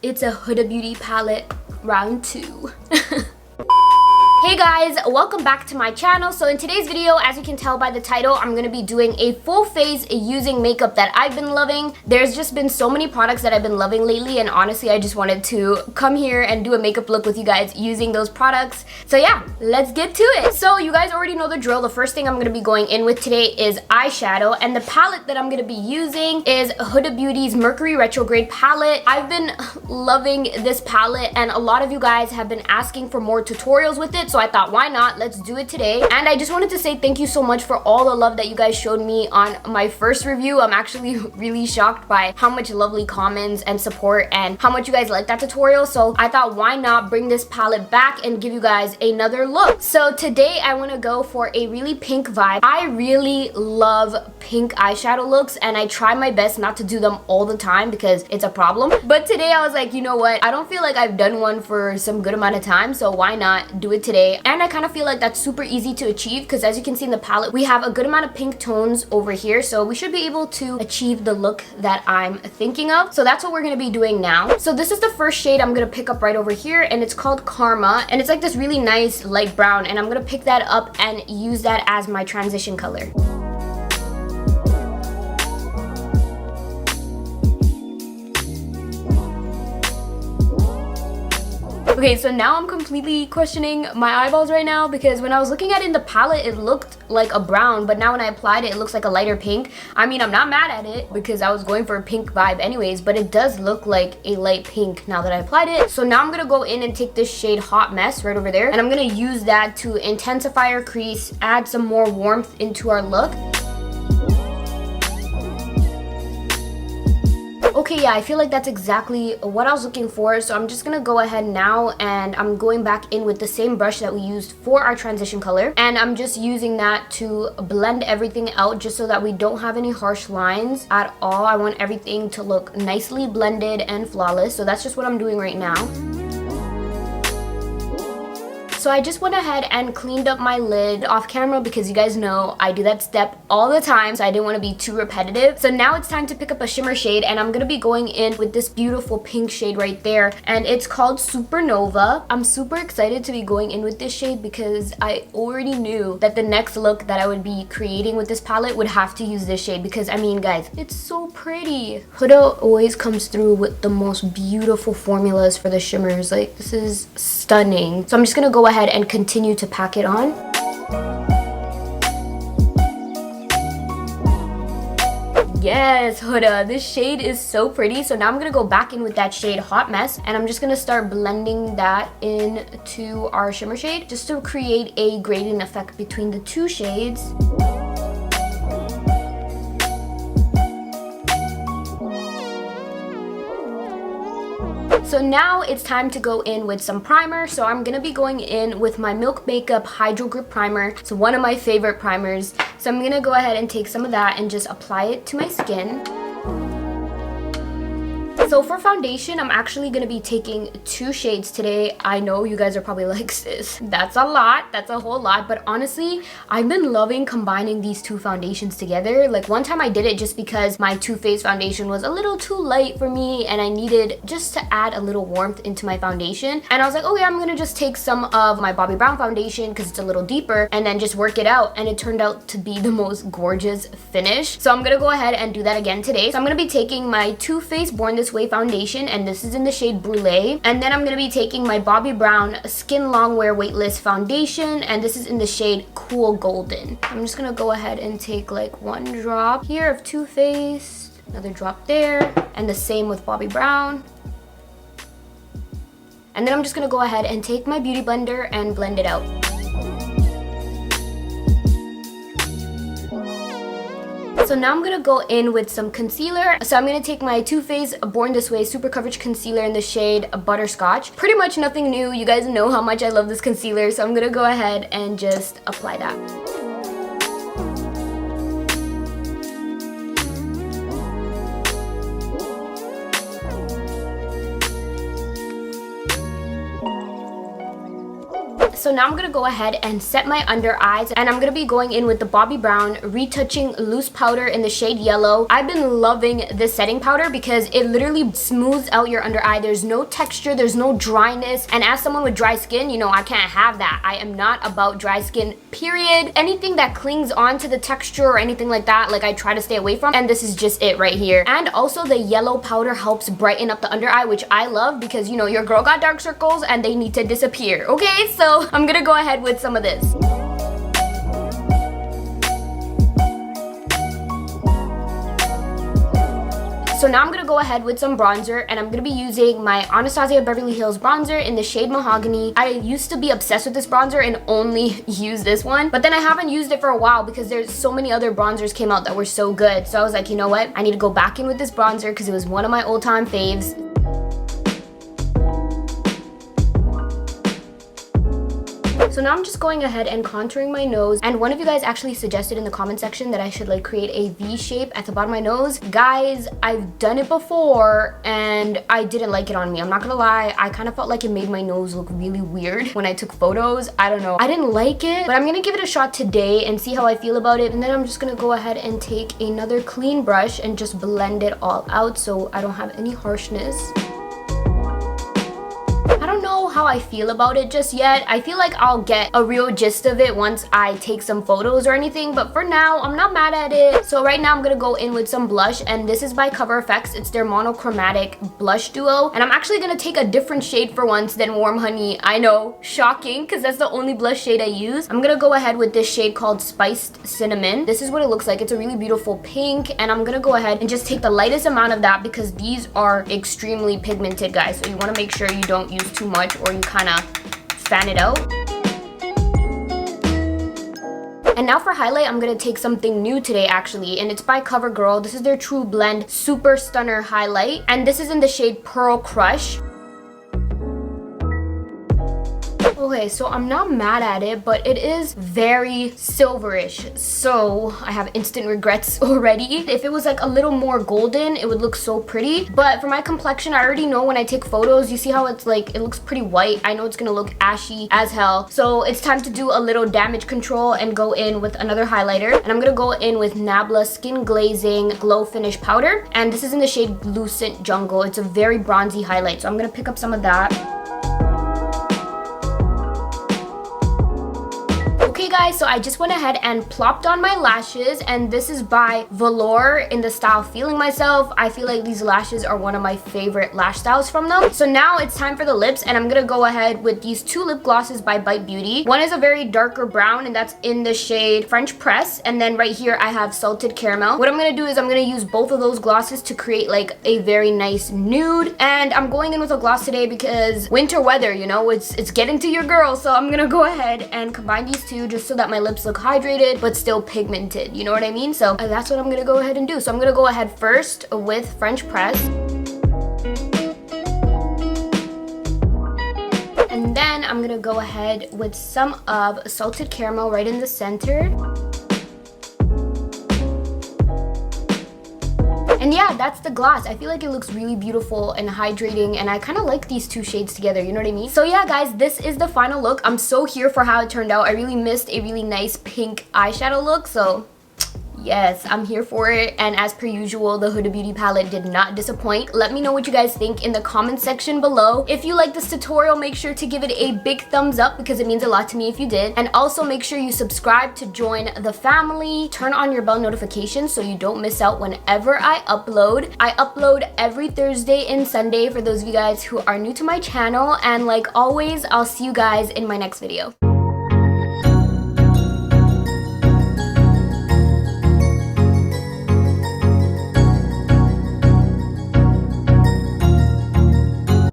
It's a Huda Beauty palette round 2. Hey guys, welcome back to my channel. So in today's video, as you can tell by the title, I'm going to be doing a full face using makeup that I've been loving. There's just been so many products that I've been loving lately, and honestly I just wanted to come here and do a makeup look with you guys using those products. So yeah, let's get to it. So you guys already know the drill. The first thing I'm going to be going in with today is eyeshadow, and the palette that I'm going to be using is Huda Beauty's Mercury Retrograde palette. I've been loving this palette and a lot of you guys have been asking for more tutorials with it. So I thought, why not? Let's do it today. And I just wanted to say thank you so much for all the love that you guys showed me on my first review. I'm actually really shocked by how much lovely comments and support and how much you guys liked that tutorial. So I thought, why not bring this palette back and give you guys another look. So today I want to go for a really pink vibe. I really love pink eyeshadow looks, and I try my best not to do them all the time because it's a problem. But today I was like, you know what? I don't feel like I've done one for some good amount of time, so why not do it today? And I kind of feel like that's super easy to achieve because as you can see in the palette, we have a good amount of pink tones over here, so we should be able to achieve the look that I'm thinking of. So that's what we're going to be doing now. So this is the first shade I'm going to pick up right over here, and it's called Karma, and it's like this really nice light brown, and I'm going to pick that up and use that as my transition color. Okay, so now I'm completely questioning my eyeballs right now because when I was looking at it in the palette, it looked like a brown, but now when I applied it, it looks like a lighter pink. I mean, I'm not mad at it because I was going for a pink vibe anyways, but it does look like a light pink now that I applied it. So now I'm gonna go in and take this shade Hot Mess right over there, and I'm gonna use that to intensify our crease, add some more warmth into our look. Okay, yeah, I feel like that's exactly what I was looking for. So I'm just gonna go ahead now and I'm going back in with the same brush that we used for our transition color, and I'm just using that to blend everything out just so that we don't have any harsh lines at all. I want everything to look nicely blended and flawless, so that's just what I'm doing right now. So I just went ahead and cleaned up my lid off camera because you guys know I do that step all the time, so I didn't want to be too repetitive. So now it's time to pick up a shimmer shade, and I'm going to be going in with this beautiful pink shade right there, and it's called Supernova. I'm super excited to be going in with this shade because I already knew that the next look that I would be creating with this palette would have to use this shade because, I mean, guys, it's so pretty. Huda always comes through with the most beautiful formulas for the shimmers. Like, this is stunning. So I'm just going to go ahead and continue to pack it on. Yes, Huda, this shade is so pretty. So now I'm gonna go back in with that shade Hot Mess, and I'm just gonna start blending that into our shimmer shade just to create a gradient effect between the two shades. So now it's time to go in with some primer. So I'm gonna be going in with my Milk Makeup Hydro Grip Primer. It's one of my favorite primers. So I'm gonna go ahead and take some of that and just apply it to my skin. So for foundation, I'm actually going to be taking 2 shades today. I know you guys are probably like, sis, that's a lot. That's a whole lot. But honestly, I've been loving combining these 2 foundations together. Like one time I did it just because my Too Faced foundation was a little too light for me and I needed just to add a little warmth into my foundation. And I was like, okay, I'm going to just take some of my Bobbi Brown foundation because it's a little deeper and then just work it out. And it turned out to be the most gorgeous finish. So I'm going to go ahead and do that again today. So I'm going to be taking my Too Faced Born This Way foundation, and this is in the shade Brulee, and then I'm going to be taking my Bobbi Brown Skin Longwear Weightless foundation, and this is in the shade Cool Golden. I'm just going to go ahead and take like 1 drop here of Too Faced, another drop there, and the same with Bobbi Brown. And then I'm just going to go ahead and take my beauty blender and blend it out. So now I'm going to go in with some concealer. So I'm going to take my Too Faced Born This Way Super Coverage Concealer in the shade Butterscotch. Pretty much nothing new. You guys know how much I love this concealer. So I'm going to go ahead and just apply that. So now I'm gonna go ahead and set my under eyes, and I'm gonna be going in with the Bobbi Brown Retouching Loose Powder in the shade Yellow. I've been loving this setting powder because it literally smooths out your under eye. There's no texture, there's no dryness, and as someone with dry skin, you know, I can't have that. I am not about dry skin, period. Anything that clings onto the texture or anything like that, like, I try to stay away from, and this is just it right here. And also the yellow powder helps brighten up the under eye, which I love because, you know, your girl got dark circles and they need to disappear. Okay, so I'm gonna go ahead with some of this. So now I'm gonna go ahead with some bronzer, and I'm gonna be using my Anastasia Beverly Hills bronzer in the shade Mahogany. I used to be obsessed with this bronzer and only use this one, but then I haven't used it for a while because there's so many other bronzers came out that were so good. So I was like, you know what? I need to go back in with this bronzer because it was one of my old time faves. So now I'm just going ahead and contouring my nose, and one of you guys actually suggested in the comment section that I should like create a V shape at the bottom of my nose. Guys, I've done it before and I didn't like it on me. I'm not gonna lie, I kind of felt like it made my nose look really weird when I took photos. I don't know, I didn't like it, but I'm gonna give it a shot today and see how I feel about it. And then I'm just gonna go ahead and take another clean brush and just blend it all out so I don't have any harshness. I don't know how I feel about it just yet. I feel like I'll get a real gist of it once I take some photos or anything, but for now, I'm not mad at it. So right now I'm gonna go in with some blush, and this is by Cover FX. It's their monochromatic blush duo, and I'm actually gonna take a different shade for once than Warm Honey. I know, shocking, because that's the only blush shade I use. I'm gonna go ahead with this shade called Spiced Cinnamon. This is what it looks like. It's a really beautiful pink, and I'm gonna go ahead and just take the lightest amount of that because these are extremely pigmented, guys, so you wanna make sure you don't use too much or you kind of fan it out. And now for highlight, I'm gonna take something new today actually, and it's by CoverGirl. This is their True Blend Super Stunner Highlight, and this is in the shade Pearl Crush. Okay, so I'm not mad at it, but it is very silverish, so I have instant regrets already. If it was like a little more golden, it would look so pretty, but for my complexion, I already know when I take photos, you see how it's like, it looks pretty white. I know it's gonna look ashy as hell, so it's time to do a little damage control and go in with another highlighter. And I'm gonna go in with Nabla Skin Glazing Glow Finish Powder, and this is in the shade Lucent Jungle. It's a very bronzy highlight, so I'm gonna pick up some of that. Okay guys, so I just went ahead and plopped on my lashes, and this is by Velour in the style Feeling Myself. I feel like these lashes are one of my favorite lash styles from them. So now it's time for the lips, and I'm gonna go ahead with these two lip glosses by Bite Beauty. One is a very darker brown, and that's in the shade French Press, and then right here I have Salted Caramel. What I'm gonna do is I'm gonna use both of those glosses to create like a very nice nude, and I'm going in with a gloss today because winter weather, you know, it's getting to your girl, so I'm gonna go ahead and combine these two just so that my lips look hydrated but still pigmented, you know what I mean? So that's what I'm gonna go ahead and do. So I'm gonna go ahead first with French Press, and then I'm gonna go ahead with some of Salted Caramel right in the center. And yeah, that's the gloss. I feel like it looks really beautiful and hydrating, and I kind of like these two shades together, you know what I mean? So yeah, guys, this is the final look. I'm so here for how it turned out. I really missed a really nice pink eyeshadow look, so yes, I'm here for it. And as per usual, the Huda Beauty palette did not disappoint. Let me know what you guys think in the comment section below. If you like this tutorial, make sure to give it a big thumbs up because it means a lot to me if you did. And also make sure you subscribe to join the family. Turn on your bell notifications so you don't miss out whenever I upload. I upload every Thursday and Sunday for those of you guys who are new to my channel. And like always, I'll see you guys in my next video.